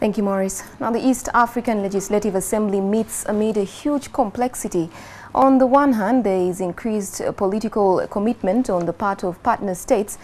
Thank you, Maurice. Now, the East African Legislative Assembly meets amid a huge complexity. On the one hand, there is increased political commitment on the part of partner states,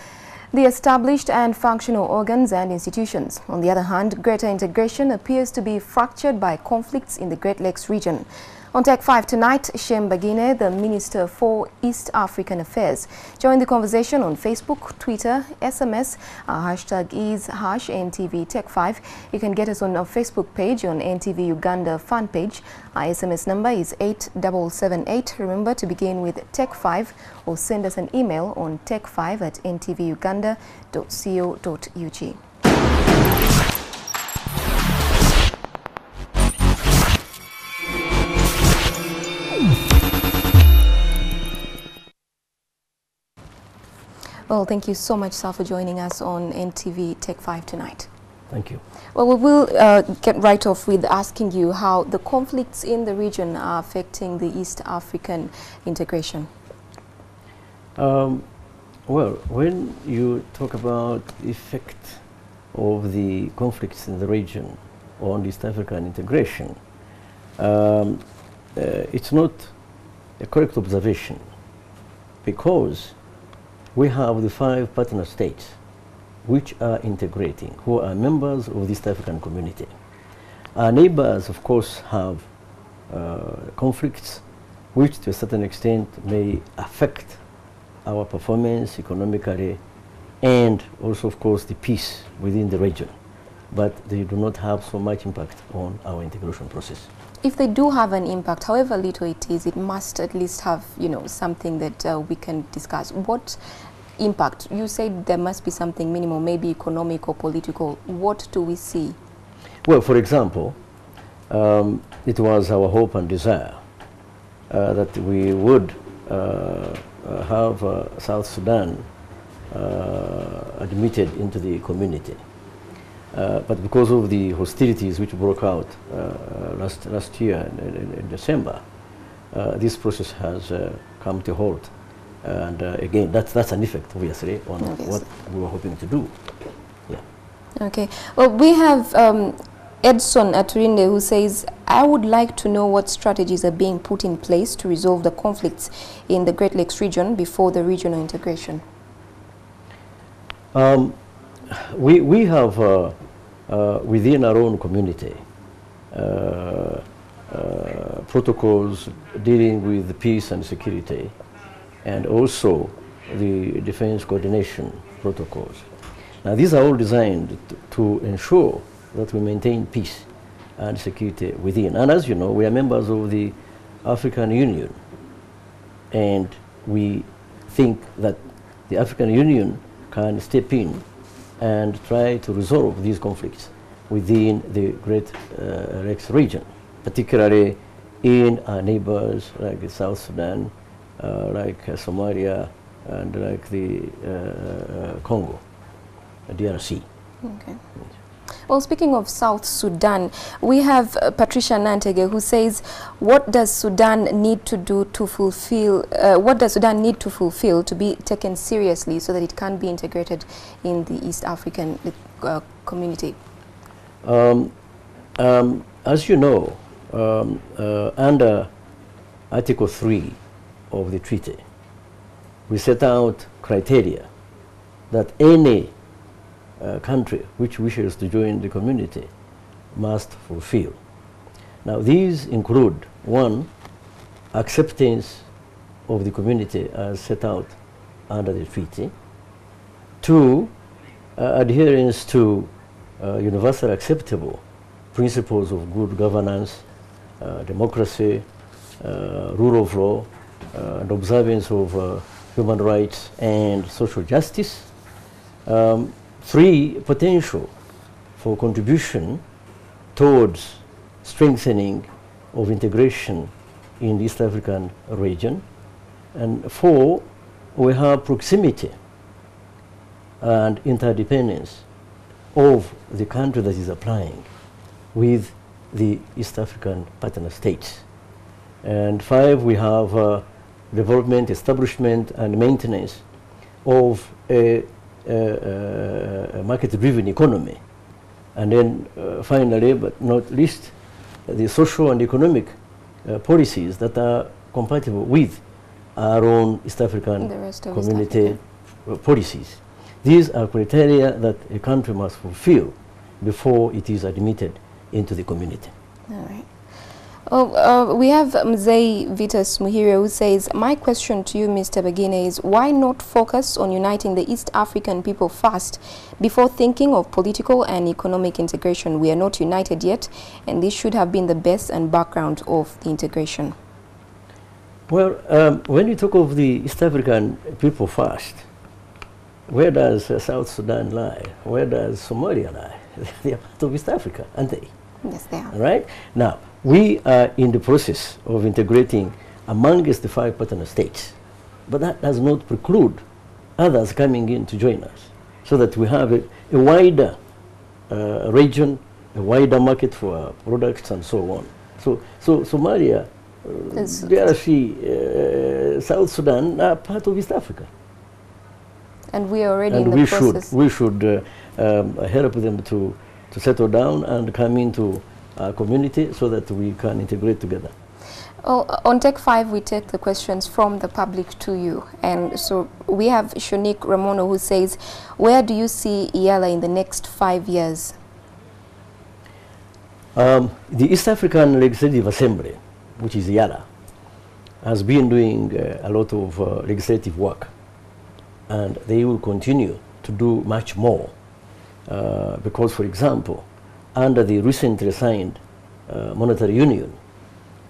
the established and functional organs and institutions. On the other hand, greater integration appears to be fractured by conflicts in the Great Lakes region. On Tech 5 tonight, Shem, the Minister for East African Affairs, joined the conversation on Facebook, Twitter, SMS. Our hashtag is #NTV Tech 5. You can get us on our Facebook page on NTVUganda fan page. Our SMS number is 8778. Remember to begin with Tech 5 or send us an email on tech5@ntvuganda.co.ug. Well, thank you so much, sir, for joining us on NTV Tech 5 tonight. Thank you. Well, we will get right off with asking you how the conflicts in the region are affecting the East African integration. Well, when you talk about the effect of the conflicts in the region on East African integration, it's not a correct observation, because we have the 5 partner states which are integrating, who are members of the East African community. Our neighbors, of course, have conflicts which to a certain extent may affect our performance economically and also, of course, the peace within the region. But they do not have so much impact on our integration process. If they do have an impact, however little it is, it must at least have, something that we can discuss. What impact? You said there must be something minimal, maybe economic or political. What do we see? Well, for example, it was our hope and desire that we would have South Sudan admitted into the community. But because of the hostilities which broke out last year in December, this process has come to halt. And again, that's an effect, obviously, on what we were hoping to do. Yeah. Okay. Well, we have Edson Aturinde, who says, I would like to know what strategies are being put in place to resolve the conflicts in the Great Lakes region before the regional integration. We have within our own community protocols dealing with peace and security, and also the defense coordination protocols. Now, these are all designed to ensure that we maintain peace and security within. And as you know, we are members of the African Union, and we think that the African Union can step in and try to resolve these conflicts within the Great Lakes region, particularly in our neighbors like South Sudan, like Somalia, and like the Congo, DRC. Okay. Well, speaking of South Sudan, we have Patricia Nantege, who says, what does Sudan need to do to fulfill, to be taken seriously so that it can be integrated in the East African community? As you know, under Article 3 of the treaty, we set out criteria that any country which wishes to join the community must fulfill. Now, these include: 1, acceptance of the community as set out under the treaty; 2, adherence to universal acceptable principles of good governance, democracy, rule of law, and observance of human rights and social justice; 3, potential for contribution towards strengthening of integration in the East African region; and 4, we have proximity and interdependence of the country that is applying with the East African partner states; and 5, we have development, establishment, and maintenance of a market-driven economy And then finally, but not least, the social and economic policies that are compatible with our own East African community policies. These are criteria that a country must fulfill before it is admitted into the community. All right. Oh, we have Mzee Vitas Muhire who says, my question to you, Mr. Bageine, is why not focus on uniting the East African people first before thinking of political and economic integration? We are not united yet, and this should have been the base and background of the integration. Well, when you talk of the East African people first, where does South Sudan lie? Where does Somalia lie? They are part of East Africa, aren't they? Yes, they are. Right? Now, we are in the process of integrating amongst the 5 partner states, but that does not preclude others coming in to join us, so that we have a wider region, a wider market for our products and so on. So Somalia, DRC, South Sudan are part of East Africa. And we are already in the process. We should help them to settle down and come into our community so that we can integrate together. Oh, on Tech 5, we take the questions from the public to you. And so we have Shonik Ramono who says, where do you see EALA in the next 5 years? The East African Legislative Assembly, which is Yala, has been doing a lot of legislative work. And they will continue to do much more. Because, for example, under the recently signed monetary union,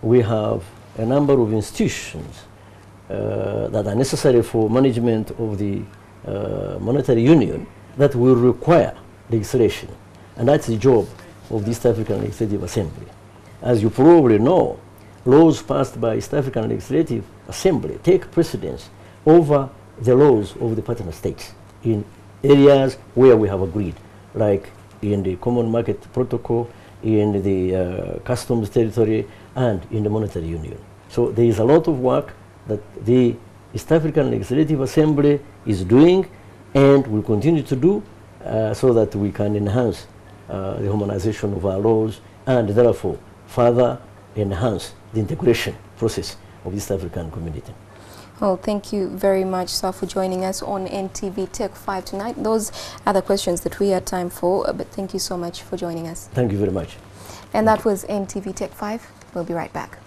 we have a number of institutions that are necessary for management of the monetary union that will require legislation. And that's the job of the East African Legislative Assembly. As you probably know, laws passed by East African Legislative Assembly take precedence over the laws of the partner states in areas where we have agreed, like in the Common Market Protocol, in the customs territory, and in the monetary union. So there is a lot of work that the East African Legislative Assembly is doing and will continue to do so that we can enhance the harmonization of our laws and therefore further enhance the integration process of the East African community. Well, thank you very much, sir, for joining us on NTV Tech 5 tonight. Those are the questions that we had time for, but thank you so much for joining us. Thank you very much. And that was NTV Tech 5. We'll be right back.